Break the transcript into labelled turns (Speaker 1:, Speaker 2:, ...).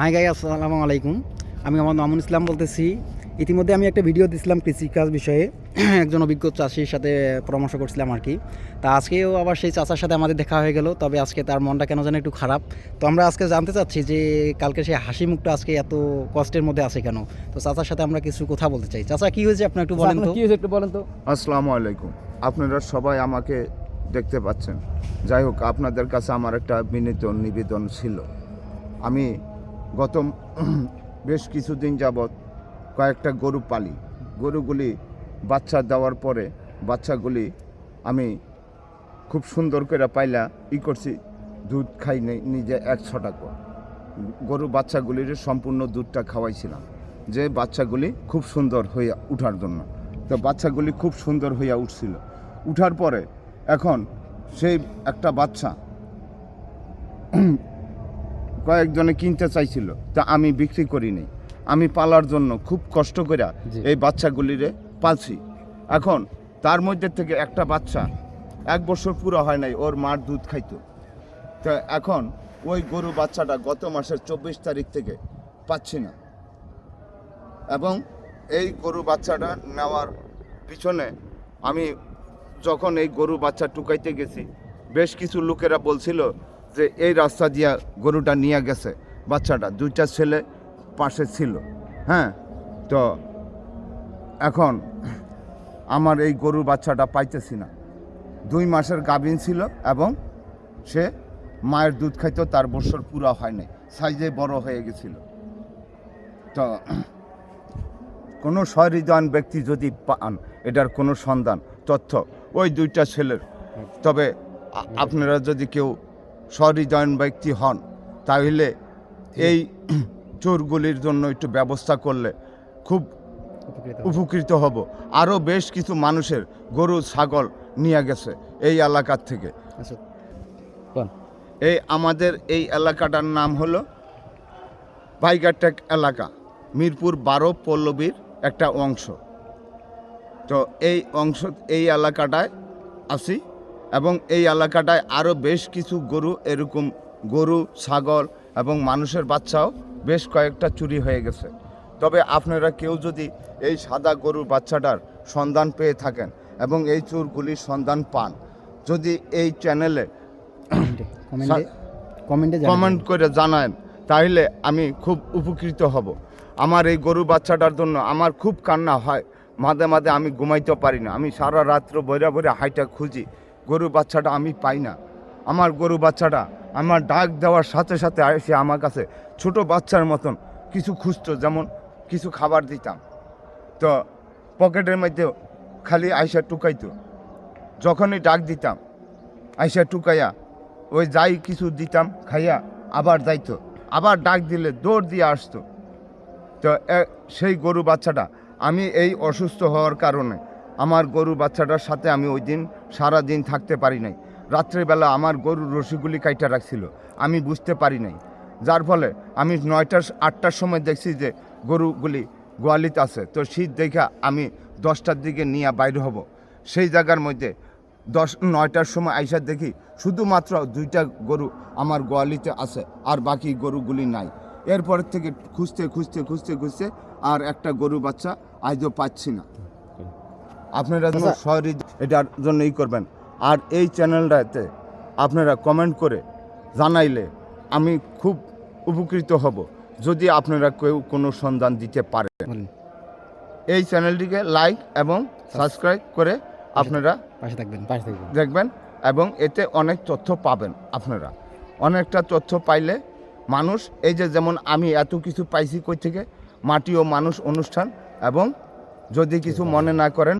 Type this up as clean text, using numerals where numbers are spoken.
Speaker 1: High গাই, আসসালামু আলাইকুম। আমি মোহাম্মদ মামুন ইসলাম বলতেছি। ইতিমধ্যে আমি একটা ভিডিও দিয়েছিলাম কৃষিকাজ বিষয়ে, একজন অভিজ্ঞ চাষির সাথে পরামর্শ করছিলাম আর কি। তা আজকেও আবার সেই চাচার সাথে আমাদের দেখা হয়ে গেল, তবে আজকে তার মনটা কেন যেন একটু খারাপ। তো আমরা আজকে জানতে চাচ্ছি যে কালকে সেই হাসি মুখটা আজকে এত কষ্টের মধ্যে আছে কেন। তো চাচার সাথে আমরা কিছু কথা বলতে চাই। চাচা, কি হয়েছে আপনার একটু বলেন তো।
Speaker 2: কি হয়েছে একটু বলেন তো।
Speaker 3: আসসালামু আলাইকুম। আপনারা সবাই আমাকে দেখতে পাচ্ছেন। যাই হোক, আপনাদের কাছে আমার একটা বিনীত নিবেদন ছিল। আমি গত বেশ কিছুদিন যাবৎ কয়েকটা গরু পালি। গরুগুলি বাচ্চা দেওয়ার পরে বাচ্চাগুলি আমি খুব সুন্দর করে পাইলা করছি, দুধ খাই নিজে 100 টাকা গরু বাচ্চাগুলির সম্পূর্ণ দুধটা খাওয়াইছিলাম, যে বাচ্চাগুলি খুব সুন্দর হইয়া উঠার জন্য। তো বাচ্চাগুলি খুব সুন্দর হইয়া উঠছিল। উঠার পরে এখন সেই একটা বাচ্চা কয়েকজনে কিনতে চাইছিল, তা আমি বিক্রি করিনি। আমি পালার জন্য খুব কষ্ট করে এই বাচ্চাগুলিরে পালছি। এখন তার মধ্যে থেকে একটা বাচ্চা 1 বছর পুরো হয় নাই, ওর মার দুধ খাইতো। তো এখন ওই গরু বাচ্চাটা গত মাসের 24 তারিখ থেকে পাচ্ছি না। এবং এই গরু বাচ্চাটা নেওয়ার পিছনে আমি যখন এই গরু বাচ্চা টুকাইতে গেছি, বেশ কিছু লোকেরা বলছিল যে এই রাস্তা দিয়া গরুটা নিয়ে গেছে বাচ্চাটা, 2টা ছেলে পাশে ছিল। হ্যাঁ, তো এখন আমার এই গরুর বাচ্চাটা পাইতেছি না। 2 মাসের গাভীন ছিল এবং সে মায়ের দুধ খাইতো, তার বছর পুরা হয় নাই, সাইজে বড় হয়ে গেছিল। তো কোনো সহৃদয়ান ব্যক্তি যদি পান এটার কোনো সন্ধান তথ্য ওই 2টা ছেলের, তবে আপনারা যদি কেউ সহৃদয়ান ব্যক্তি হন তাহলে এই চোরগুলির জন্য একটু ব্যবস্থা করলে খুব উপকৃত হব। আরও বেশ কিছু মানুষের গরু ছাগল নিয়ে গেছে এই এলাকার থেকে।
Speaker 1: আচ্ছা,
Speaker 3: এই আমাদের এই এলাকাটার নাম হলো ভাইগাটেক এলাকা, মিরপুর 12 পল্লবীর একটা অংশ। তো এই এলাকাটায় আছি এবং এই এলাকাটায় আরও বেশ কিছু গরু, এরকম গরু ছাগল এবং মানুষের বাচ্চাও বেশ কয়েকটা চুরি হয়ে গেছে। তবে আপনারা কেউ যদি এই সাদা গরুর বাচ্চাটার সন্ধান পেয়ে থাকেন এবং এই চোরগুলির সন্ধান পান, যদি এই চ্যানেলে কমেন্ট করে জানান তাহলে আমি খুব উপকৃত হব। আমার এই গরু বাচ্চাটার জন্য আমার খুব কান্না হয়, মাঝে মাঝে আমি ঘুমাইতে পারি না। আমি সারা রাত্র বইরা বইরা হাইটা খুঁজি, গরু বাচ্চাটা আমি পাই না। আমার গরু বাচ্চাটা আমার ডাক দেওয়ার সাথে সাথে এসে আমার কাছে ছোট বাচ্চার মতন কিছু খুঁজতো, যেমন কিছু খাবার দিতাম তো পকেটের মধ্যে খালি আইসা টুকাইতো। যখনই ডাক দিতাম আইসা টুকাইয়া ওই যাই কিছু দিতাম খাইয়া আবার যাইতো, আবার ডাক দিলে দৌড় দিয়ে আসতো। তো সেই গরু বাচ্চাটা আমি এই অসুস্থ হওয়ার কারণে আমার গরু বাচ্চাটার সাথে আমি ওই দিন সারাদিন থাকতে পারি নাই। রাত্রেবেলা আমার গরুর রশিগুলি কাইটা রাখছিল, আমি বুঝতে পারি নাই। যার ফলে আমি 9টা-8টার সময় দেখছি যে গরুগুলি গোয়ালিতে আছে। তো শীত দেখা আমি 10টার দিকে নিয়ে বাইরে হব, সেই জায়গার মধ্যে 9টার সময় আইসা দেখি শুধুমাত্র 2টা গরু আমার গোয়ালিতে আছে, আর বাকি গরুগুলি নাই। এরপর থেকে খুঁজতে খুঁজতে খুঁজতে খুঁজতে আর একটা গরু বাচ্চা আজও পাচ্ছি না। আপনারা শহরে এটার জন্যই করবেন। আর এই চ্যানেলটাতে আপনারা কমেন্ট করে জানাইলে আমি খুব উপকৃত হব, যদি আপনারা কেউ কোনো সন্ধান দিতে পারেন। এই চ্যানেলটিকে লাইক এবং সাবস্ক্রাইব করে আপনারা
Speaker 1: পাশে থাকবেন
Speaker 3: দেখবেন এবং এতে অনেক তথ্য পাবেন। আপনারা অনেকটা তথ্য পাইলে মানুষ, এই যে যেমন আমি এত কিছু পাইছি কই থেকে, মাটি ও মানুষ অনুষ্ঠান, এবং যদি কিছু মনে না করেন